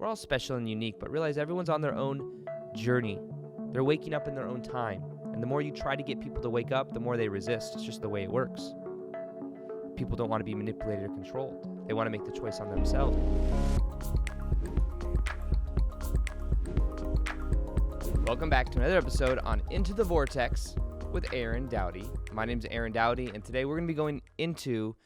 we're all special and unique, but realize everyone's on their own journey. They're waking up in their own time. And the more you try to get people to wake up, the more they resist. It's just the way it works. People don't want to be manipulated or controlled. They want to make the choice on themselves. Welcome back to another episode on Into the Vortex with Aaron Dowdy. My name's Aaron Dowdy, and today we're going to be going into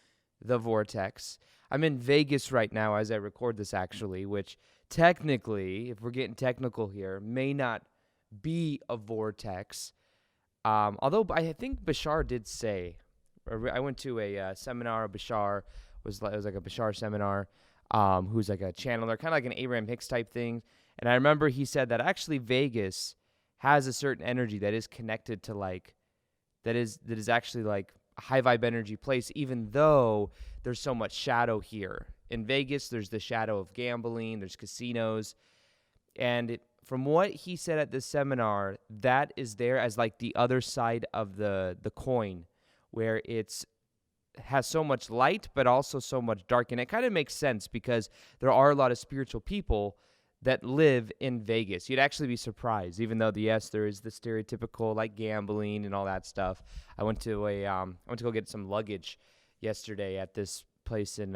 the Vortex. I'm in Vegas right now as I record this, actually, which technically, if we're getting technical here, may not be a vortex. Although I think Bashar did say, I went to a seminar. Bashar it was like a Bashar seminar, who's like a channeler, kind of like an Abraham Hicks type thing. And I remember he said that actually Vegas has a certain energy that is connected to that is actually like a high vibe energy place, even though there's so much shadow here. In Vegas, there's the shadow of gambling, there's casinos. And from what he said at this seminar, that is there as like the other side of the coin, where has so much light, but also so much dark. And it kind of makes sense because there are a lot of spiritual people that live in Vegas. You'd actually be surprised, even though yes, there is the stereotypical like gambling and all that stuff. I went to go get some luggage yesterday at this place in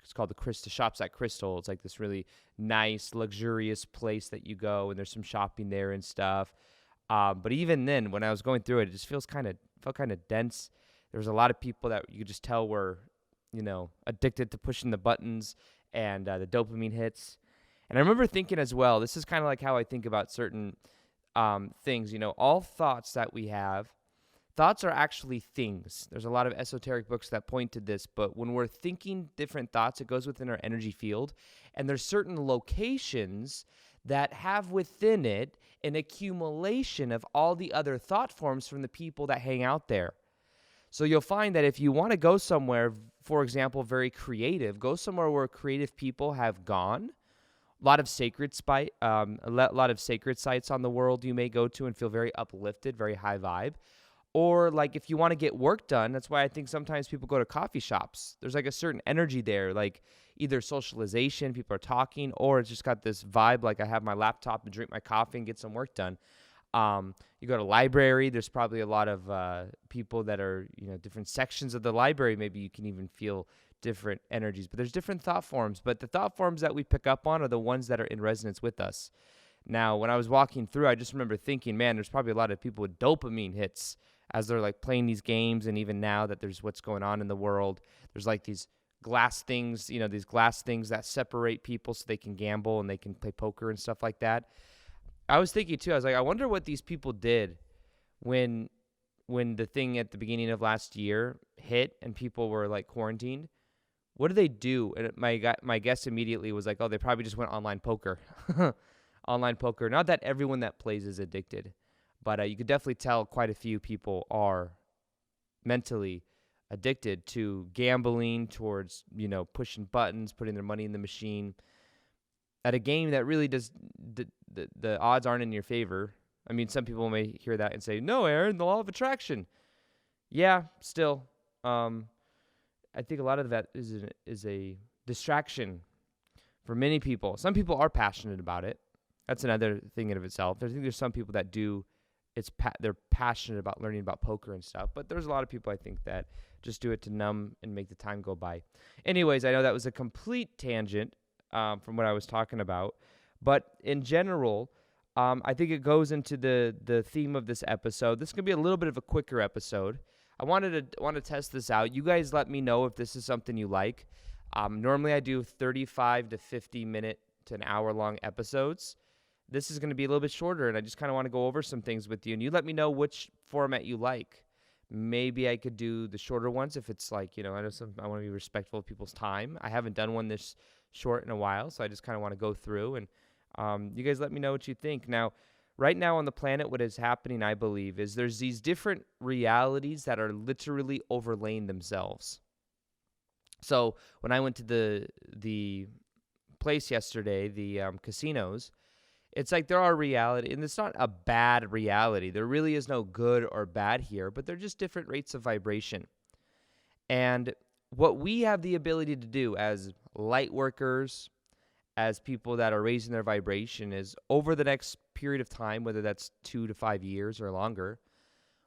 it's called the Shops at Crystal. It's like this really nice, luxurious place that you go, and there's some shopping there and stuff. But even then, when I was going through it, it just felt kind of dense. There was a lot of people that you could just tell were, addicted to pushing the buttons and the dopamine hits. And I remember thinking as well, this is kind of like how I think about certain things. All thoughts that we have, thoughts are actually things. There's a lot of esoteric books that point to this, but when we're thinking different thoughts, it goes within our energy field. And there's certain locations that have within it an accumulation of all the other thought forms from the people that hang out there. So you'll find that if you want to go somewhere, for example, very creative, go somewhere where creative people have gone. A lot of sacred sites on the world you may go to and feel very uplifted, very high vibe. Or like if you want to get work done, that's why I think sometimes people go to coffee shops. There's like a certain energy there, like either socialization, people are talking, or it's just got this vibe like I have my laptop and drink my coffee and get some work done. You go to library, there's probably a lot of people that are, different sections of the library. Maybe you can even feel different energies, but there's different thought forms. But the thought forms that we pick up on are the ones that are in resonance with us. Now, when I was walking through, I just remember thinking, man, there's probably a lot of people with dopamine hits as they're like playing these games. And even now that there's what's going on in the world, there's like these glass things, these glass things that separate people so they can gamble and they can play poker and stuff like that. I was thinking too, I was like, I wonder what these people did when the thing at the beginning of last year hit and people were like quarantined. What do they do? And my guess immediately was like, oh, they probably just went online poker. Online poker. Not that everyone that plays is addicted, but you could definitely tell quite a few people are mentally addicted to gambling, towards, pushing buttons, putting their money in the machine at a game that really does, the odds aren't in your favor. I mean, some people may hear that and say, no, Aaron, the law of attraction. Yeah, still. I think a lot of that is a distraction for many people. Some people are passionate about it. That's another thing in of itself. I think there's some people that do. They're passionate about learning about poker and stuff. But there's a lot of people I think that just do it to numb and make the time go by. Anyways, I know that was a complete tangent from what I was talking about. But in general, I think it goes into the theme of this episode. This is gonna be a little bit of a quicker episode. I want to test this out. You guys let me know if this is something you like. Normally I do 35 to 50 minute to an hour long episodes. This is going to be a little bit shorter, and I just kind of want to go over some things with you. And you let me know which format you like. Maybe I could do the shorter ones if it's like, I know I want to be respectful of people's time. I haven't done one this short in a while, so I just kind of want to go through. And you guys let me know what you think. Now, right now on the planet, what is happening, I believe, is there's these different realities that are literally overlaying themselves. So when I went to the place yesterday, the casinos, it's like there are reality, and it's not a bad reality. There really is no good or bad here, but they're just different rates of vibration. And what we have the ability to do as light workers, as people that are raising their vibration is over the next period of time, whether that's 2 to 5 years or longer,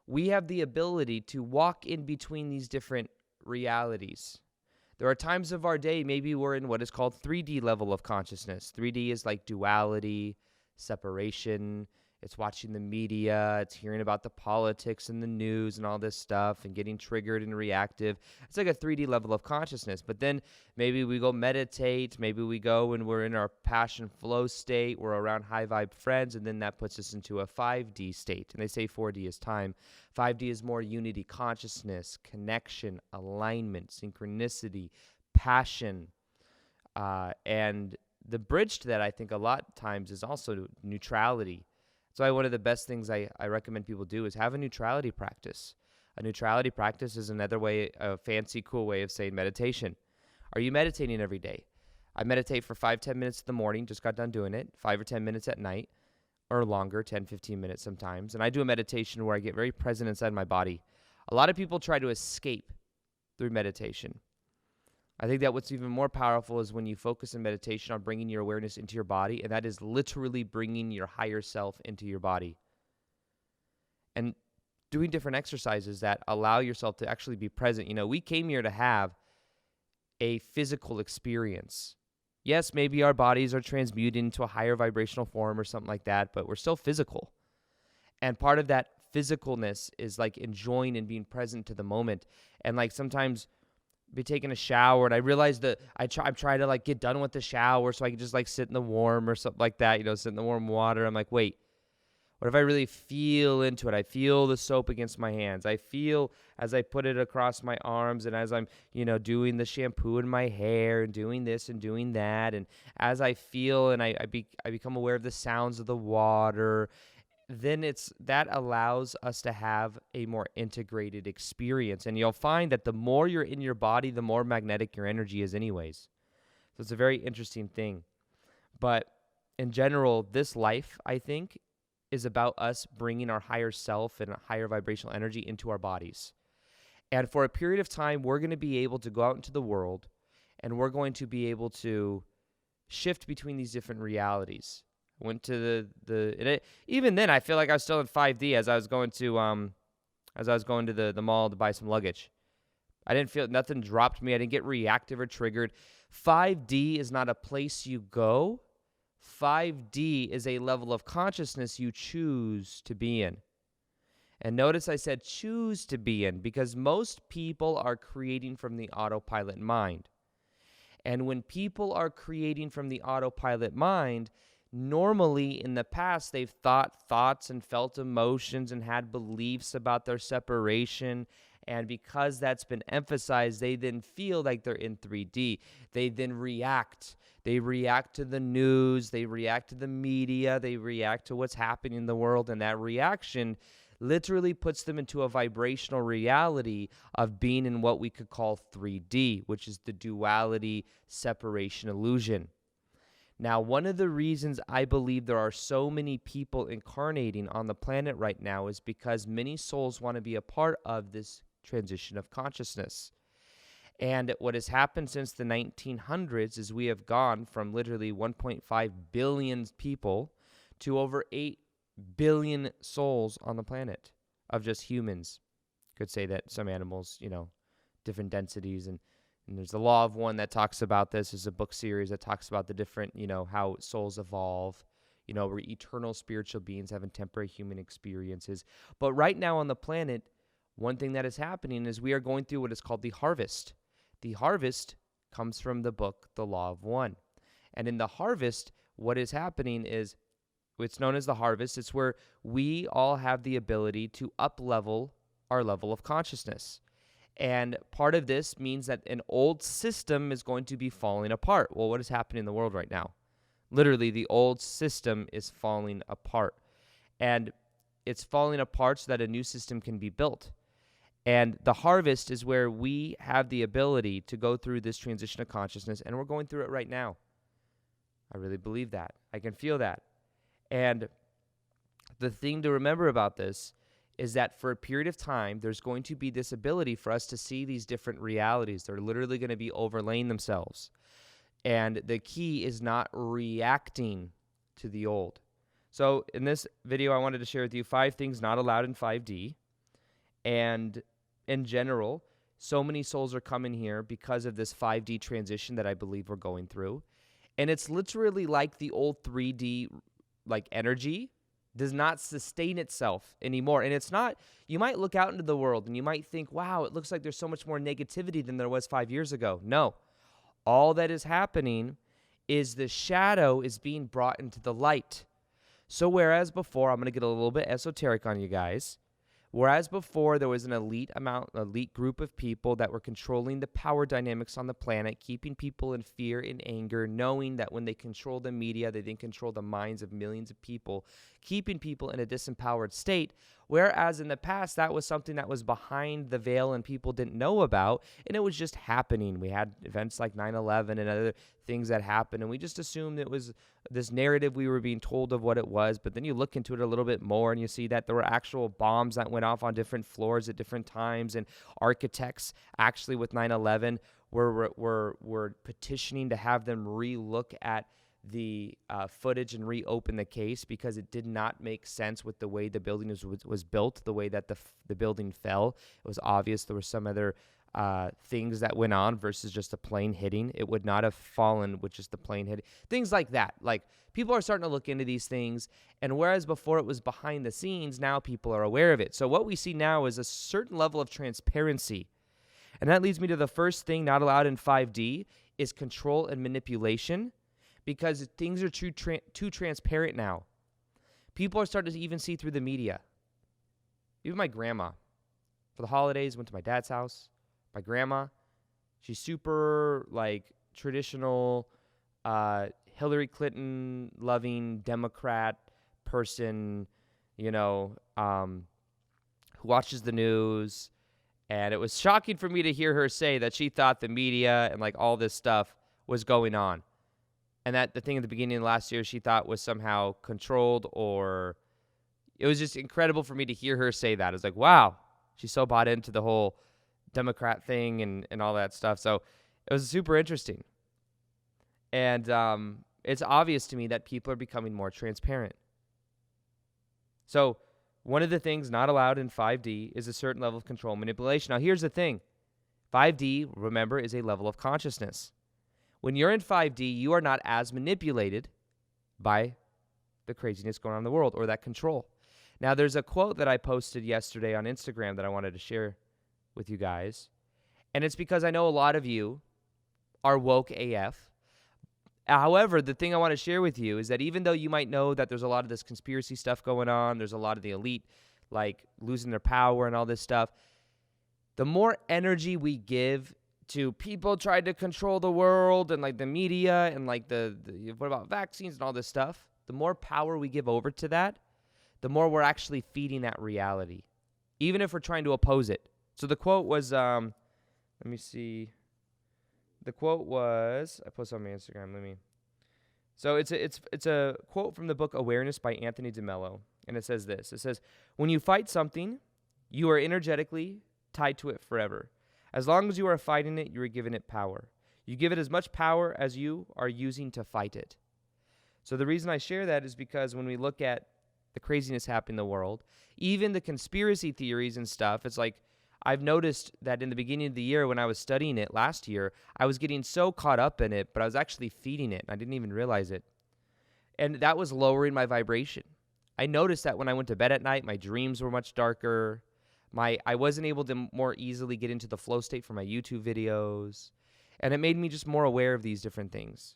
we have the ability to walk in between these different realities. There are times of our day, maybe we're in what is called 3D level of consciousness. 3D is like duality, separation. It's watching the media. It's hearing about the politics and the news and all this stuff and getting triggered and reactive. It's like a 3D level of consciousness. But then maybe we go meditate. Maybe we go and we're in our passion flow state. We're around high vibe friends. And then that puts us into a 5D state. And they say 4D is time. 5D is more unity, consciousness, connection, alignment, synchronicity, passion. And the bridge to that, I think, a lot of times is also neutrality. That's why one of the best things I recommend people do is have a neutrality practice. A neutrality practice is another way, a fancy, cool way of saying meditation. Are you meditating every day? I meditate for 5-10 minutes in the morning, just got done doing it, 5 or 10 minutes at night, or longer, 10-15 minutes sometimes. And I do a meditation where I get very present inside my body. A lot of people try to escape through meditation. I think that what's even more powerful is when you focus in meditation on bringing your awareness into your body, and that is literally bringing your higher self into your body. And doing different exercises that allow yourself to actually be present. You know, we came here to have a physical experience. Yes, maybe our bodies are transmuted into a higher vibrational form or something like that, but we're still physical. And part of that physicalness is like enjoying and being present to the moment. And like sometimes be taking a shower, and I realize that I'm trying to like get done with the shower so I can just like sit in the warm or something like that, you know, sit in the warm water. I'm like, wait, what if I really feel into it? I feel the soap against my hands. I feel as I put it across my arms, and as I'm, you know, doing the shampoo in my hair and doing this and doing that. And as I feel and I become aware of the sounds of the water, then that allows us to have a more integrated experience. And you'll find that the more you're in your body, the more magnetic your energy is anyways. So it's a very interesting thing. But in general, this life, I think, is about us bringing our higher self and higher vibrational energy into our bodies. And for a period of time, we're going to be able to go out into the world, and we're going to be able to shift between these different realities. Went to even then I feel like I was still in 5D as I was going to the mall to buy some luggage. I didn't feel nothing dropped me. I didn't get reactive or triggered. 5D is not a place you go. 5D is a level of consciousness you choose to be in. And notice I said choose to be in, because most people are creating from the autopilot mind. And when people are creating from the autopilot mind, normally in the past, they've thought thoughts and felt emotions and had beliefs about their separation. And because that's been emphasized, they then feel like they're in 3D. They then react. They react to the news. They react to the media. They react to what's happening in the world. And that reaction literally puts them into a vibrational reality of being in what we could call 3D, which is the duality separation illusion. Now, one of the reasons I believe there are so many people incarnating on the planet right now is because many souls want to be a part of this transition of consciousness. And what has happened since the 1900s is we have gone from literally 1.5 billion people to over 8 billion souls on the planet of just humans. Could say that some animals, you know, different densities, and there's the Law of One that talks about this. There's a book series that talks about the different, you know, how souls evolve. You know, we're eternal spiritual beings having temporary human experiences. But right now on the planet, one thing that is happening is we are going through what is called the harvest. The harvest comes from the book, The Law of One. And in the harvest, what is happening is, it's known as the harvest. It's where we all have the ability to up-level our level of consciousness. And part of this means that an old system is going to be falling apart. Well, what is happening in the world right now? Literally, the old system is falling apart. And it's falling apart so that a new system can be built. And the harvest is where we have the ability to go through this transition of consciousness, and we're going through it right now. I really believe that. I can feel that. And the thing to remember about this is that for a period of time, there's going to be this ability for us to see these different realities. They're literally going to be overlaying themselves. And the key is not reacting to the old. So in this video, I wanted to share with you 5 things not allowed in 5D. And in general, so many souls are coming here because of this 5D transition that I believe we're going through. And it's literally like the old 3D like energy does not sustain itself anymore. And it's not, you might look out into the world and you might think, wow, it looks like there's so much more negativity than there was 5 years ago. No, all that is happening is the shadow is being brought into the light. So whereas before, I'm going to get a little bit esoteric on you guys. Whereas before there was an elite group of people that were controlling the power dynamics on the planet, keeping people in fear and anger, knowing that when they control the media, they then control the minds of millions of people, keeping people in a disempowered state. Whereas in the past, that was something that was behind the veil and people didn't know about, and it was just happening. We had events like 9/11 and other things that happened, and we just assumed it was this narrative we were being told of what it was. But then you look into it a little bit more and you see that there were actual bombs that went off on different floors at different times, and architects actually with 9/11 were petitioning to have them re-look at the footage and reopen the case because it did not make sense with the way the building was built, the way that the building fell. It was obvious there were some other things that went on versus just a plane hitting. It would not have fallen with just the plane hitting. Things like that. Like, people are starting to look into these things, and whereas before it was behind the scenes, now people are aware of it. So what we see now is a certain level of transparency. And that leads me to the first thing not allowed in 5D is control and manipulation, because things are too transparent now. People are starting to even see through the media. Even my grandma. For the holidays, went to my dad's house. My grandma, she's super, like, traditional, Hillary Clinton loving Democrat person, who watches the news. And it was shocking for me to hear her say that she thought the media and, like, all this stuff was going on. And that the thing at the beginning of last year she thought was somehow controlled, or it was just incredible for me to hear her say that. It was like, wow, she's so bought into the whole Democrat thing and all that stuff. So it was super interesting. And it's obvious to me that people are becoming more transparent. So one of the things not allowed in 5D is a certain level of control manipulation. Now, here's the thing. 5D, remember, is a level of consciousness. When you're in 5D, you are not as manipulated by the craziness going on in the world or that control. Now, there's a quote that I posted yesterday on Instagram that I wanted to share with you guys. And it's because I know a lot of you are woke AF. However, the thing I want to share with you is that even though you might know that there's a lot of this conspiracy stuff going on, there's a lot of the elite, like, losing their power and all this stuff, the more energy we give to people trying to control the world and, like, the media and, like, the what about vaccines and all this stuff, the more power we give over to that, the more we're actually feeding that reality, even if we're trying to oppose it. So the quote was, let me see. The quote was, I posted on my Instagram. So it's a quote from the book Awareness by Anthony DeMello, and it says this. It says, "When you fight something, you are energetically tied to it forever. As long as you are fighting it, you are giving it power. You give it as much power as you are using to fight it." So the reason I share that is because when we look at the craziness happening in the world, even the conspiracy theories and stuff, it's like, I've noticed that in the beginning of the year when I was studying it last year, I was getting so caught up in it, but I was actually feeding it, and I didn't even realize it. And that was lowering my vibration. I noticed that when I went to bed at night, my dreams were much darker. I wasn't able to more easily get into the flow state for my YouTube videos, and it made me just more aware of these different things.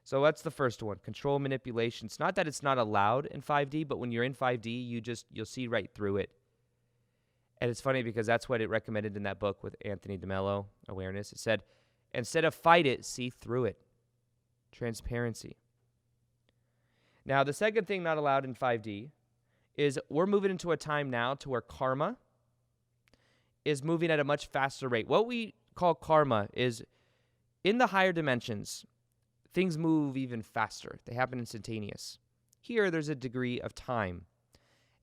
So that's the first one, control manipulation. It's not that it's not allowed in 5D, but when you're in 5D, you'll see right through it. And it's funny because that's what it recommended in that book with Anthony DeMello, Awareness. It said, instead of fight it, see through it. Transparency. Now, the second thing not allowed in 5D is we're moving into a time now to where karma is moving at a much faster rate. What we call karma is, in the higher dimensions, things move even faster. They happen instantaneous. Here, there's a degree of time.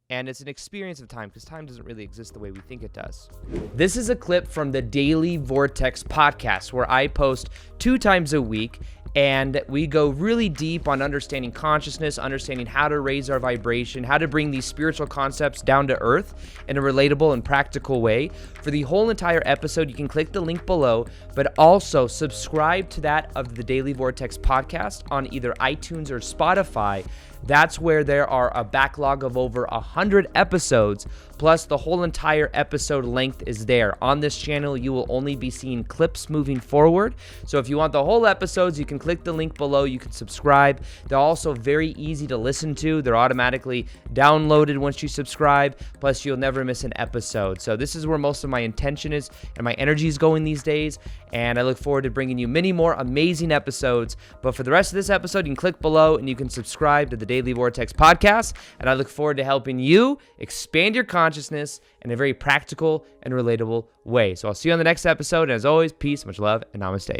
And it's an experience of time because time doesn't really exist the way we think it does. This is a clip from the Daily Vortex podcast where I post 2 times a week, and we go really deep on understanding consciousness, understanding how to raise our vibration, how to bring these spiritual concepts down to earth in a relatable and practical way. For the whole entire episode, you can click the link below, but also subscribe to that of the Daily Vortex podcast on either iTunes or Spotify. That's where there are a backlog of over 100 episodes, plus the whole entire episode length is there. On this channel, you will only be seeing clips moving forward. So if you want the whole episodes, you can click the link below. You can subscribe. They're also very easy to listen to. They're automatically downloaded once you subscribe, plus you'll never miss an episode. So this is where most of my intention is and my energy is going these days, and I look forward to bringing you many more amazing episodes. But for the rest of this episode, you can click below and you can subscribe to the Daily Vortex podcast, and I look forward to helping you expand your consciousness in a very practical and relatable way. So I'll see you on the next episode, and as always, peace, much love, and namaste.